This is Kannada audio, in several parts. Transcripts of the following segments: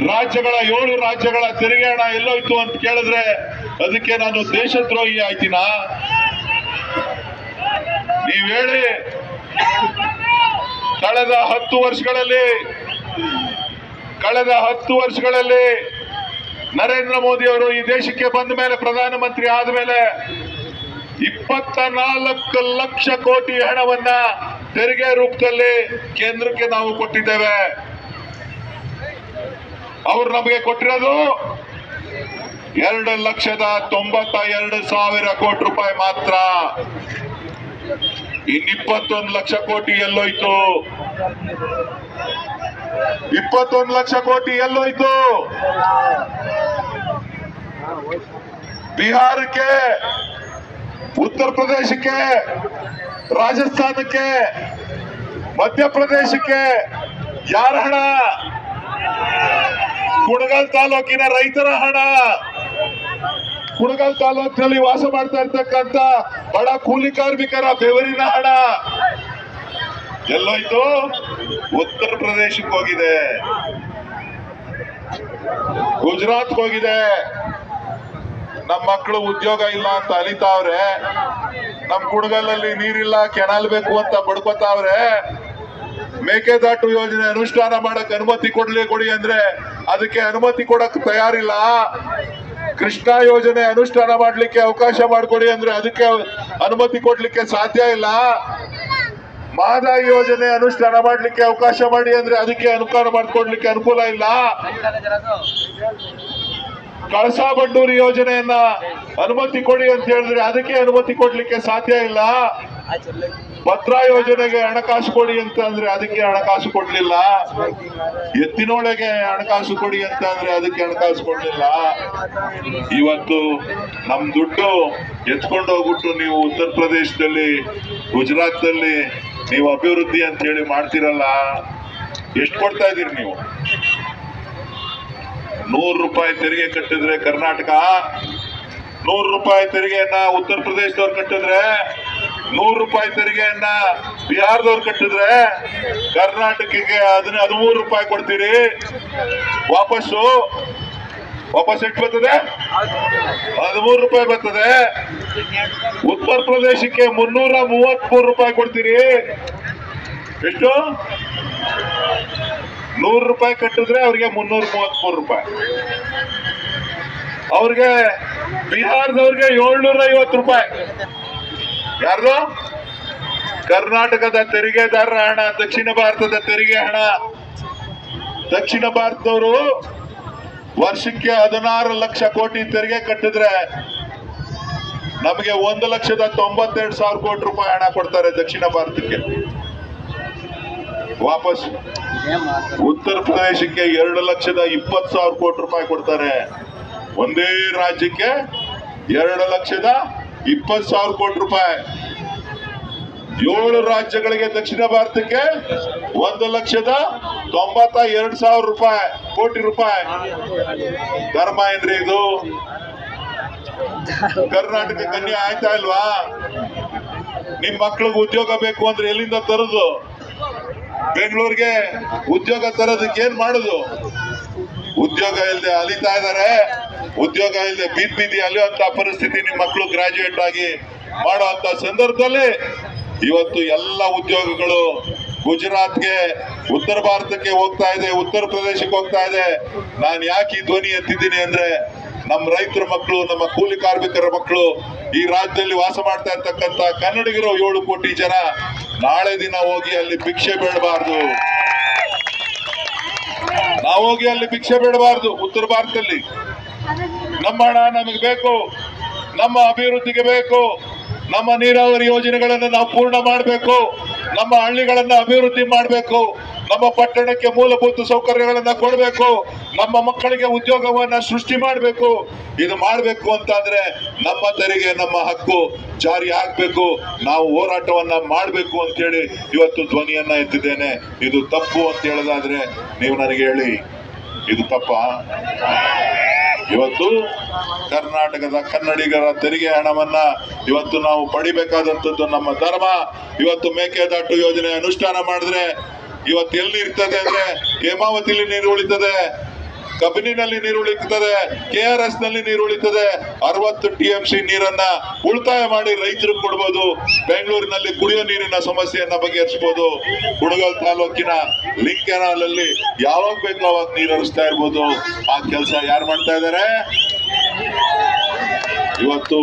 ರಾಜ್ಯಗಳ 7 ರಾಜ್ಯಗಳ ತೆರಿಗೆ ಹಣ ಎಲ್ಲೋಯ್ತು ಅಂತ ಕೇಳಿದ್ರೆ ಅದಕ್ಕೆ ನಾನು ದೇಶದ್ರೋಹಿ ಆಯ್ತೀನಾ? ನೀವ್ ಹೇಳಿ. ಕಳೆದ 10 ವರ್ಷಗಳಲ್ಲಿ ನರೇಂದ್ರ ಮೋದಿ ಅವರು ಈ ದೇಶಕ್ಕೆ ಬಂದ ಮೇಲೆ, ಪ್ರಧಾನಮಂತ್ರಿ ಆದ ಮೇಲೆ 24 ಲಕ್ಷ ಕೋಟಿ ಹಣವನ್ನ ತೆರಿಗೆ ರೂಪದಲ್ಲಿ ಕೇಂದ್ರಕ್ಕೆ ನಾವು ಕೊಟ್ಟಿದ್ದೇವೆ. ಅವರು ನಮಗೆ ಕೊಟ್ಟಿರೋದು 2,92,000 ಕೋಟಿ ರೂಪಾಯಿ ಮಾತ್ರ. ಇನ್ನು 21 ಲಕ್ಷ ಕೋಟಿ ಎಲ್ಲೋಯ್ತು? 21 ಲಕ್ಷ ಕೋಟಿ ಎಲ್ಲೋಯ್ತು? ಬಿಹಾರಕ್ಕೆ, ಉತ್ತರ ಪ್ರದೇಶಕ್ಕೆ, ರಾಜಸ್ಥಾನಕ್ಕೆ, ಮಧ್ಯಪ್ರದೇಶಕ್ಕೆ ಯಾರ ಹಣ? ಕುಣಗಲ್ ತಾಲೂಕಿನ ರೈತರ ಹಣ. ಕುಣಗಲ್ ತಾಲೂಕಿನಲ್ಲಿ ವಾಸ ಮಾಡ್ತಾ ಇರ್ತಕ್ಕಂಥ ಬಡ ಕೂಲಿ ಕಾರ್ಮಿಕರ ಬೆವರಿನ ಹಣ ಎಲ್ಲೋಯ್ತು? ಉತ್ತರ ಪ್ರದೇಶಕ್ಕೆ ಹೋಗಿದೆ, ಗುಜರಾತ್ಗೆ ಹೋಗಿದೆ. ನಮ್ಮ ಮಕ್ಕಳು ಉದ್ಯೋಗ ಇಲ್ಲ ಅಂತ ಅಲಿತಾವ್ರೆ. ನಮ್ ಕುಣಗಲ್ಲಲ್ಲಿ ನೀರಿಲ್ಲ, ಕೆನಾಲ್ ಬೇಕು ಅಂತ ಬಡ್ಕೋತಾವ್ರೆ. ಮೇಕೆದಾಟು ಯೋಜನೆ ಅನುಷ್ಠಾನ ಮಾಡಕ್ ಅನುಮತಿ ಕೊಡಿ ಅಂದ್ರೆ ಅದಕ್ಕೆ ಅನುಮತಿ ಕೊಡಕ್ ತಯಾರಿಲ್ಲ. ಕೃಷ್ಣಾ ಯೋಜನೆ ಅನುಷ್ಠಾನ ಮಾಡ್ಲಿಕ್ಕೆ ಅವಕಾಶ ಮಾಡಿಕೊಡಿ ಅಂದ್ರೆ ಅದಕ್ಕೆ ಅನುಮತಿ ಕೊಡ್ಲಿಕ್ಕೆ ಸಾಧ್ಯ ಇಲ್ಲ. ಮಹದಾಯಿ ಯೋಜನೆ ಅನುಷ್ಠಾನ ಮಾಡ್ಲಿಕ್ಕೆ ಅವಕಾಶ ಮಾಡಿ ಅಂದ್ರೆ ಅದಕ್ಕೆ ಅನುಷ್ಠಾನ ಮಾಡ್ಕೊಡ್ಲಿಕ್ಕೆ ಅನುಕೂಲ ಇಲ್ಲ. ಕಳಸಾ ಬಂಡೂರಿ ಯೋಜನೆಯನ್ನ ಅನುಮತಿ ಕೊಡಿ ಅಂತ ಹೇಳಿದ್ರೆ ಅದಕ್ಕೆ ಅನುಮತಿ ಕೊಡ್ಲಿಕ್ಕೆ ಸಾಧ್ಯ ಇಲ್ಲ. ಭದ್ರಾ ಯೋಜನೆಗೆ ಹಣಕಾಸು ಕೊಡಿ ಅಂತ ಅಂದ್ರೆ ಅದಕ್ಕೆ ಹಣಕಾಸು ಕೊಡ್ಲಿಲ್ಲ. ಎತ್ತಿನೊಳಗೆ ಹಣಕಾಸು ಕೊಡಿ ಅಂತ ಅಂದ್ರೆ ಅದಕ್ಕೆ ಹಣಕಾಸು ಕೊಡ್ಲಿಲ್ಲ. ಇವತ್ತು ನಮ್ ದುಡ್ಡು ಎತ್ಕೊಂಡು ಹೋಗ್ಬಿಟ್ಟು ನೀವು ಉತ್ತರ ಪ್ರದೇಶದಲ್ಲಿ, ಗುಜರಾತ್ನಲ್ಲಿ ನೀವು ಅಭಿವೃದ್ಧಿ ಅಂತ ಹೇಳಿ ಮಾಡ್ತಿರಲ್ಲ. ಎಷ್ಟು ಕೊಡ್ತಾ ಇದೀರಿ ನೀವು? 100 ರೂಪಾಯಿ ತೆರಿಗೆ ಕಟ್ಟಿದ್ರೆ ಕರ್ನಾಟಕ, 100 ರೂಪಾಯಿ ತೆರಿಗೆಯನ್ನ ಉತ್ತರ ಪ್ರದೇಶದವ್ರು ಕಟ್ಟಿದ್ರೆ, 100 ರೂಪಾಯಿ ತೆರಿಗೆಯನ್ನ ಬಿಹಾರದವ್ರು ಕಟ್ಟಿದ್ರೆ ಕರ್ನಾಟಕಕ್ಕೆ 13 ರೂಪಾಯಿ ಕೊಡ್ತೀರಿ. ವಾಪಸ್ ಎಷ್ಟು ಬರ್ತದೆ? 13 ರೂಪಾಯಿ ಬರ್ತದೆ. ಉತ್ತರ ಪ್ರದೇಶಕ್ಕೆ 333 ರೂಪಾಯಿ ಕೊಡ್ತೀರಿ. ಎಷ್ಟು? 100 ರೂಪಾಯಿ ಕಟ್ಟಿದ್ರೆ ಅವ್ರಿಗೆ 333 ರೂಪಾಯಿ. ಅವ್ರಿಗೆ ಬಿಹಾರದವ್ರಿಗೆ 750 ರೂಪಾಯಿ. ಯಾರ್ದು? ಕರ್ನಾಟಕದ ತೆರಿಗೆದಾರರ ಹಣ, ದಕ್ಷಿಣ ಭಾರತದ ತೆರಿಗೆ ಹಣ. ದಕ್ಷಿಣ ಭಾರತದವರು ವರ್ಷಕ್ಕೆ 16 ಲಕ್ಷ ಕೋಟಿ ತೆರಿಗೆ ಕಟ್ಟಿದ್ರೆ ನಮಗೆ 1,92,000 ಕೋಟಿ ರೂಪಾಯಿ ಹಣ ಕೊಡ್ತಾರೆ ದಕ್ಷಿಣ ಭಾರತಕ್ಕೆ. ವಾಪಸ್ ಉತ್ತರ ಪ್ರದೇಶಕ್ಕೆ 2,20,000 ಕೋಟಿ ರೂಪಾಯಿ ಕೊಡ್ತಾರೆ. ಒಂದೇ ರಾಜ್ಯಕ್ಕೆ 2,20,000 ಕೋಟಿ ರೂಪಾಯಿ. 7 ರಾಜ್ಯಗಳಿಗೆ ದಕ್ಷಿಣ ಭಾರತಕ್ಕೆ 1,92,000 ಕೋಟಿ ರೂಪಾಯಿ. ಧರ್ಮ ಏನ್ರಿ ಇದು? ಕರ್ನಾಟಕ ಕನ್ಯೆ ಆಯ್ತಾ ಇಲ್ವಾ? ನಿಮ್ ಮಕ್ಳಿಗೆ ಉದ್ಯೋಗ ಬೇಕು ಅಂದ್ರೆ ಎಲ್ಲಿಂದ ತರುದು? ಬೆಂಗಳೂರಿಗೆ ಉದ್ಯೋಗ ತರೋದಕ್ಕೆ ಏನ್ ಮಾಡುದು? ಉದ್ಯೋಗ ಇಲ್ಲದೆ ಅಲಿತಾ ಇದಾರೆ. ಉದ್ಯೋಗ ಇಲ್ಲದೆ ಬೀದಿ ಅಲಿಯುವಂತ ಪರಿಸ್ಥಿತಿ ನಿಮ್ ಮಕ್ಕಳು ಗ್ರಾಜುಯೇಟ್ ಆಗಿ ಮಾಡುವಂತ ಸಂದರ್ಭದಲ್ಲಿ ಇವತ್ತು ಎಲ್ಲ ಉದ್ಯೋಗಗಳು ಗುಜರಾತ್ಗೆ, ಉತ್ತರ ಭಾರತಕ್ಕೆ ಹೋಗ್ತಾ ಇದೆ, ಉತ್ತರ ಪ್ರದೇಶಕ್ಕೆ ಹೋಗ್ತಾ ಇದೆ. ನಾನು ಯಾಕೆ ಈ ಧ್ವನಿ ಎತ್ತಿದ್ದೀನಿ ಅಂದ್ರೆ ನಮ್ಮ ರೈತರ ಮಕ್ಕಳು, ನಮ್ಮ ಕೂಲಿ ಕಾರ್ಮಿಕರ ಮಕ್ಕಳು, ಈ ರಾಜ್ಯದಲ್ಲಿ ವಾಸ ಮಾಡ್ತಾ ಇರ್ತಕ್ಕಂಥ ಕನ್ನಡಿಗರು 7 ಕೋಟಿ ಜನ ನಾಳೆ ದಿನ ಹೋಗಿ ಅಲ್ಲಿ ಭಿಕ್ಷೆ ಬೇಡಬಾರ್ದು. ನಾವು ಹೋಗಿ ಅಲ್ಲಿ ಭಿಕ್ಷೆ ಬೇಡಬಾರ್ದು. ಉತ್ತರ ಭಾರತದಲ್ಲಿ ನಮ್ಮ ಹಣ ನಮಗೆ ಬೇಕು, ನಮ್ಮ ಅಭಿವೃದ್ಧಿಗೆ ಬೇಕು. ನಮ್ಮ ನೀರಾವರಿ ಯೋಜನೆಗಳನ್ನು ನಾವು ಪೂರ್ಣ ಮಾಡಬೇಕು. ನಮ್ಮ ಹಳ್ಳಿಗಳನ್ನ ಅಭಿವೃದ್ಧಿ ಮಾಡಬೇಕು. ನಮ್ಮ ಪಟ್ಟಣಕ್ಕೆ ಮೂಲಭೂತ ಸೌಕರ್ಯಗಳನ್ನ ಕೊಡಬೇಕು. ನಮ್ಮ ಮಕ್ಕಳಿಗೆ ಉದ್ಯೋಗವನ್ನ ಸೃಷ್ಟಿ ಮಾಡಬೇಕು. ಇದು ಮಾಡಬೇಕು ಅಂತಂದ್ರೆ ನಮ್ಮ ತೆರಿಗೆ, ನಮ್ಮ ಹಕ್ಕು ಜಾರಿ ಆಗ್ಬೇಕು. ನಾವು ಹೋರಾಟವನ್ನ ಮಾಡಬೇಕು ಅಂತ ಹೇಳಿ ಇವತ್ತು ಧ್ವನಿಯನ್ನ ಎತ್ತಿದ್ದೇನೆ. ಇದು ತಪ್ಪು ಅಂತ ಹೇಳೋದಾದ್ರೆ ನೀವು ನನಗೆ ಹೇಳಿ, ಇದು ತಪ್ಪಾ? ಇವತ್ತು ಕರ್ನಾಟಕದ ಕನ್ನಡಿಗರ ತೆರಿಗೆ ಹಣವನ್ನ ಇವತ್ತು ನಾವು ಪಡಿಬೇಕಾದಂಥದ್ದು ನಮ್ಮ ಧರ್ಮ. ಇವತ್ತು ಮೇಕೆದಾಟು ಯೋಜನೆ ಅನುಷ್ಠಾನ ಮಾಡಿದ್ರೆ ಇವತ್ತು ಎಲ್ಲಿ ಇರ್ತದೆ ಅಂದ್ರೆ ಹೇಮಾವತಿಲಿ ನೀರು ಉಳಿತದೆ, ಕಬಿನಿನಲ್ಲಿ ನೀರು ಉಳಿತದೆ, KRS ನಲ್ಲಿ ನೀರು ಉಳಿತದೆ. 60 TMC ನೀರನ್ನ ಉಳಿತಾಯ ಮಾಡಿ ರೈತರಿಗೆ ಕೊಡ್ಬೋದು. ಬೆಂಗಳೂರಿನಲ್ಲಿ ಕುಡಿಯೋ ನೀರಿನ ಸಮಸ್ಯೆಯನ್ನ ಬಗೆಹರಿಸಬಹುದು. ಕುಣಗಲ್ ತಾಲೂಕಿನ ಲಿಂಕ್ ಕೆನಾಲ್ ಅಲ್ಲಿ ಯಾವಾಗ ಬೇಕೋ ಅವಾಗ ನೀರು ಹರಿಸ್ತಾ ಇರ್ಬೋದು. ಆ ಕೆಲಸ ಯಾರು ಮಾಡ್ತಾ ಇದ್ದಾರೆ? ಇವತ್ತು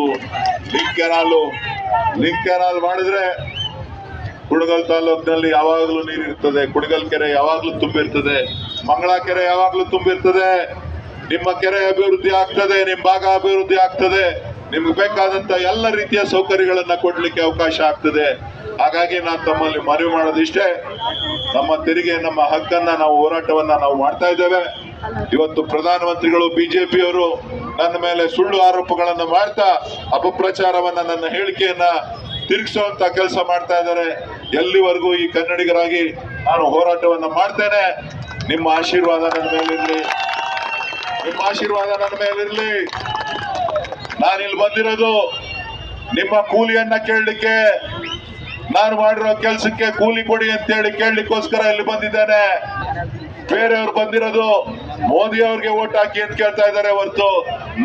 ಲಿಂಕ್ ಕೆನಾಲ್ ಮಾಡಿದ್ರೆ ಕುಣಗಲ್ ತಾಲೂಕಿನಲ್ಲಿ ಯಾವಾಗಲೂ ನೀರು ಇರ್ತದೆ. ಕುಣಗಲ್ ಕೆರೆ ಯಾವಾಗ್ಲೂ ತುಂಬಿರ್ತದೆ, ಮಂಗಳ ಕೆರೆ ಯಾವಾಗ್ಲೂ ತುಂಬಿರ್ತದೆ. ನಿಮ್ಮ ಕೆರೆ ಅಭಿವೃದ್ಧಿ ಆಗ್ತದೆ, ನಿಮ್ಮ ಭಾಗ ಅಭಿವೃದ್ಧಿ ಆಗ್ತದೆ. ನಿಮ್ಗೆ ಬೇಕಾದಂತ ಎಲ್ಲ ರೀತಿಯ ಸೌಕರ್ಯಗಳನ್ನ ಕೊಡ್ಲಿಕ್ಕೆ ಅವಕಾಶ ಆಗ್ತದೆ. ಹಾಗಾಗಿ ನಾನು ತಮ್ಮಲ್ಲಿ ಮನವಿ ಮಾಡೋದಿಷ್ಟೇ, ನಮ್ಮ ತೆರಿಗೆ, ನಮ್ಮ ಹಕ್ಕನ್ನ ನಾವು ಹೋರಾಟವನ್ನ ನಾವು ಮಾಡ್ತಾ ಇದ್ದೇವೆ. ಇವತ್ತು ಪ್ರಧಾನಮಂತ್ರಿಗಳು ಬಿಜೆಪಿಯವರು ನನ್ನ ಮೇಲೆ ಸುಳ್ಳು ಆರೋಪಗಳನ್ನ ಮಾಡ್ತಾ ಅಪಪ್ರಚಾರವನ್ನ, ನನ್ನ ಹೇಳಿಕೆಯನ್ನ ತಿರುಗಿಸುವಂತ ಕೆಲಸ ಮಾಡ್ತಾ ಇದ್ದಾರೆ. ಎಲ್ಲಿವರೆಗೂ ಈ ಕನ್ನಡಿಗರಾಗಿ ನಾನು ಹೋರಾಟವನ್ನ ಮಾಡ್ತೇನೆ. ನಿಮ್ಮ ಆಶೀರ್ವಾದ ನನ್ನ ಮೇಲಿರ್ಲಿ, ನಿಮ್ಮ ಆಶೀರ್ವಾದ ನನ್ನ ಮೇಲಿರ್ಲಿ. ನಾನಿಲ್ಲಿ ಬಂದಿರೋದು ನಿಮ್ಮ ಕೂಲಿಯನ್ನ ಕೇಳಲಿಕ್ಕೆ, ನಾನು ಮಾಡಿರೋ ಕೆಲಸಕ್ಕೆ ಕೂಲಿ ಕೊಡಿ ಅಂತ ಹೇಳಿ ಕೇಳಲಿಕ್ಕೋಸ್ಕರ ಇಲ್ಲಿ ಬಂದಿದ್ದೇನೆ. ಬೇರೆಯವ್ರು ಬಂದಿರೋದು ಮೋದಿ ಅವ್ರಿಗೆ ಓಟ್ ಹಾಕಿ ಅಂತ ಕೇಳ್ತಾ ಇದ್ದಾರೆ ಹೊರತು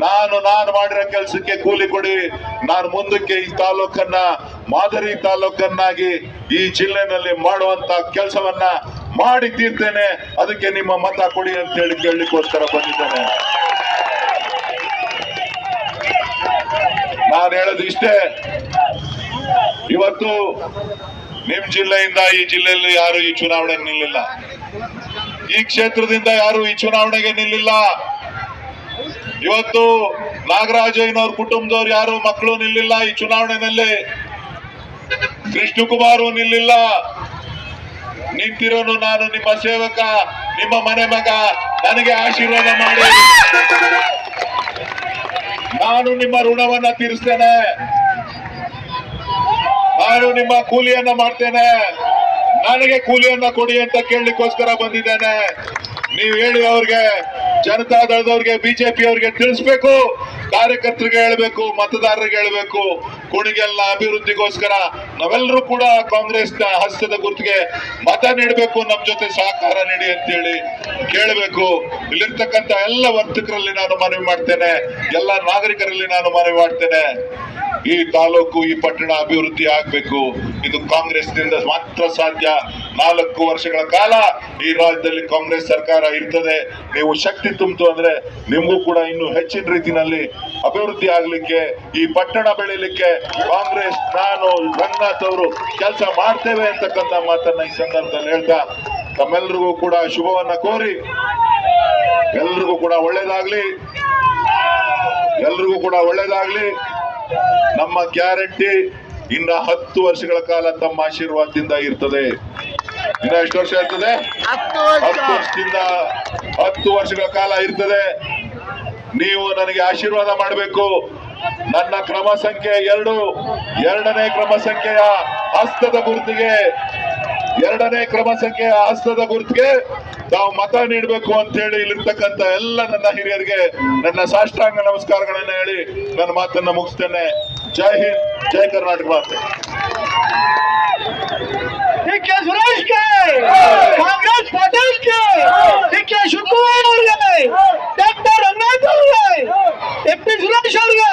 ನಾನು ಮಾಡಿರೋ ಕೆಲಸಕ್ಕೆ ಕೂಲಿ ಕೊಡಿ, ನಾನು ಮುಂದಕ್ಕೆ ಈ ತಾಲೂಕನ್ನ ಮಾದರಿ ತಾಲೂಕನ್ನಾಗಿ ಈ ಜಿಲ್ಲೆನಲ್ಲಿ ಮಾಡುವಂತ ಕೆಲಸವನ್ನ ಮಾಡಿ ತೀರ್ತೇನೆ. ಅದಕ್ಕೆ ನಿಮ್ಮ ಮತ ಕೊಡಿ ಅಂತ ಹೇಳಿ ಕೇಳಲಿಕ್ಕೋಸ್ಕರ ಬಂದಿದ್ದೇನೆ. ನಾನು ಹೇಳೋದು ಇಷ್ಟೇ, ಇವತ್ತು ನಿಮ್ ಜಿಲ್ಲೆಯಿಂದ ಈ ಜಿಲ್ಲೆಯಲ್ಲಿ ಯಾರು ಈ ಚುನಾವಣೆಗೆ ನಿಲ್ಲಿಲ್ಲ, ಈ ಕ್ಷೇತ್ರದಿಂದ ಯಾರು ಈ ಚುನಾವಣೆಗೆ ನಿಲ್ಲಿಲ್ಲ. ಇವತ್ತು ನಾಗರಾಜಯ್ಯನವ್ರ ಕುಟುಂಬದವ್ರು ಯಾರು ಮಕ್ಕಳು ನಿಲ್ಲಿಲ್ಲ ಈ ಚುನಾವಣೆಯಲ್ಲಿ, ಕೃಷ್ಣಕುಮಾರು ನಿಲ್ಲಿಲ್ಲ. ನಿಂತಿರೋನು ನಾನು, ನಿಮ್ಮ ಸೇವಕ, ನಿಮ್ಮ ಮನೆ ಮಗ. ನನಗೆ ಆಶೀರ್ವಾದ ಮಾಡಿ, ನಾನು ನಿಮ್ಮ ಋಣವನ್ನ ತೀರಿಸ್ತೇನೆ, ನಾನು ನಿಮ್ಮ ಕೂಲಿಯನ್ನ ಮಾಡ್ತೇನೆ. ನನಗೆ ಕೂಲಿಯನ್ನ ಕೊಡಿ ಅಂತ ಕೇಳಲಿಕ್ಕೋಸ್ಕರ ಬಂದಿದ್ದೇನೆ. ನೀವು ಹೇಳಿ ಅವ್ರಿಗೆ, ಜನತಾ ದಳದವ್ರಿಗೆ, ಬಿಜೆಪಿ ಅವ್ರಿಗೆ ತಿಳಿಸ್ಬೇಕು, ಕಾರ್ಯಕರ್ತರಿಗೆ ಹೇಳ್ಬೇಕು, ಮತದಾರರಿಗೆ ಹೇಳ್ಬೇಕು. ಕುಣಿಗಲ್ನ ಅಭಿವೃದ್ಧಿಗೋಸ್ಕರ ನಾವೆಲ್ಲರೂ ಕೂಡ ಕಾಂಗ್ರೆಸ್ನ ಹಸ್ತದ ಗುರುತಿಗೆ ಮತ ನೀಡಬೇಕು, ನಮ್ ಜೊತೆ ಸಹಕಾರ ನೀಡಿ ಅಂತೇಳಿ ಕೇಳಬೇಕು. ಇಲ್ಲಿರ್ತಕ್ಕಂಥ ಎಲ್ಲ ವರ್ತಕರಲ್ಲಿ ನಾನು ಮನವಿ ಮಾಡ್ತೇನೆ, ಎಲ್ಲ ನಾಗರಿಕರಲ್ಲಿ ನಾನು ಮನವಿ ಮಾಡ್ತೇನೆ. ಈ ತಾಲೂಕು, ಈ ಪಟ್ಟಣ ಅಭಿವೃದ್ಧಿ ಆಗ್ಬೇಕು. ಇದು ಕಾಂಗ್ರೆಸ್ನಿಂದ ಮಾತ್ರ ಸಾಧ್ಯ. 4 ವರ್ಷಗಳ ಕಾಲ ಈ ರಾಜ್ಯದಲ್ಲಿ ಕಾಂಗ್ರೆಸ್ ಸರ್ಕಾರ ಇರ್ತದೆ. ನೀವು ಶಕ್ತಿ ತುಂಬಿತು ಅಂದ್ರೆ ನಿಮಗೂ ಕೂಡ ಇನ್ನು ಹೆಚ್ಚಿನ ರೀತಿಯಲ್ಲಿ ಅಭಿವೃದ್ಧಿ ಆಗ್ಲಿಕ್ಕೆ, ಈ ಪಟ್ಟಣ ಬೆಳಿಲಿಕ್ಕೆ ಕಾಂಗ್ರೆಸ್, ನಾನು, ರಂಗನಾಥ್ ಅವರು ಕೆಲಸ ಮಾಡ್ತೇವೆ ಅಂತಕ್ಕಂಥ ಮಾತನ್ನ ಈ ಸಂದರ್ಭದಲ್ಲಿ ಹೇಳ್ತಾ ತಮ್ಮೆಲ್ರಿಗೂ ಕೂಡ ಶುಭವನ್ನ ಕೋರಿ, ಎಲ್ರಿಗೂ ಕೂಡ ಒಳ್ಳೇದಾಗ್ಲಿ, ಎಲ್ರಿಗೂ ಕೂಡ ಒಳ್ಳೇದಾಗ್ಲಿ. ನಮ್ಮ ಗ್ಯಾರಂಟಿ ಇನ್ನ 10 ವರ್ಷಗಳ ಕಾಲ ತಮ್ಮ ಆಶೀರ್ವಾದದಿಂದ ಇರ್ತದೆ. ಇನ್ನ ಎಷ್ಟು ವರ್ಷ ಇರ್ತದೆ? 10 ವರ್ಷದಿಂದ 10 ವರ್ಷಗಳ ಕಾಲ ಇರ್ತದೆ. ನೀವು ನನಗೆ ಆಶೀರ್ವಾದ ಮಾಡಬೇಕು. ನನ್ನ ಕ್ರಮ ಸಂಖ್ಯೆ 2, 2ನೇ ಕ್ರಮ ಸಂಖ್ಯೆಯ ಹಸ್ತದ ಗುರುತಿಗೆ, 2ನೇ ಕ್ರಮ ಸಂಖ್ಯೆಯ ಹಸ್ತದ ಗುರುತಿಗೆ ತಾವು ಮತ ನೀಡಬೇಕು ಅಂತ ಹೇಳಿ ಇಲ್ಲಿರ್ತಕ್ಕಂಥ ಎಲ್ಲ ನನ್ನ ಹಿರಿಯರಿಗೆ ನನ್ನ ಸಾಷ್ಟಾಂಗ ನಮಸ್ಕಾರಗಳನ್ನ ಹೇಳಿ ನನ್ನ ಮಾತನ್ನ ಮುಗಿಸ್ತೇನೆ. ಜೈ ಹಿಂದ್, ಜೈ ಕರ್ನಾಟಕ ಮಾತೆ. ಸುರೇಶ್ ಕಾಂಗ್ರೆಸ್ ಪಾಟೀಲ್ ಶಿವಕುಮಾರ್ ಅವ್ರಿಗೆ, ಡಾಕ್ಟರ್ ರಂಗನಾಥ್ ಅವ್ರಿಗೆ, MP ಸುರೇಶ್ ಅವ್ರಿಗೆ,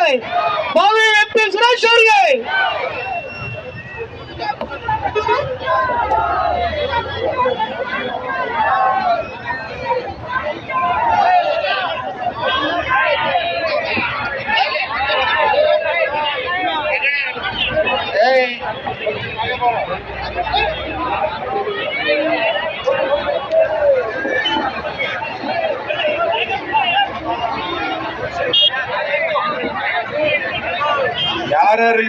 ಭಾವಿ MP ಸುರೇಶ್ ಅವ್ರಿಗೆ. ಯಾರ್ಯಾರು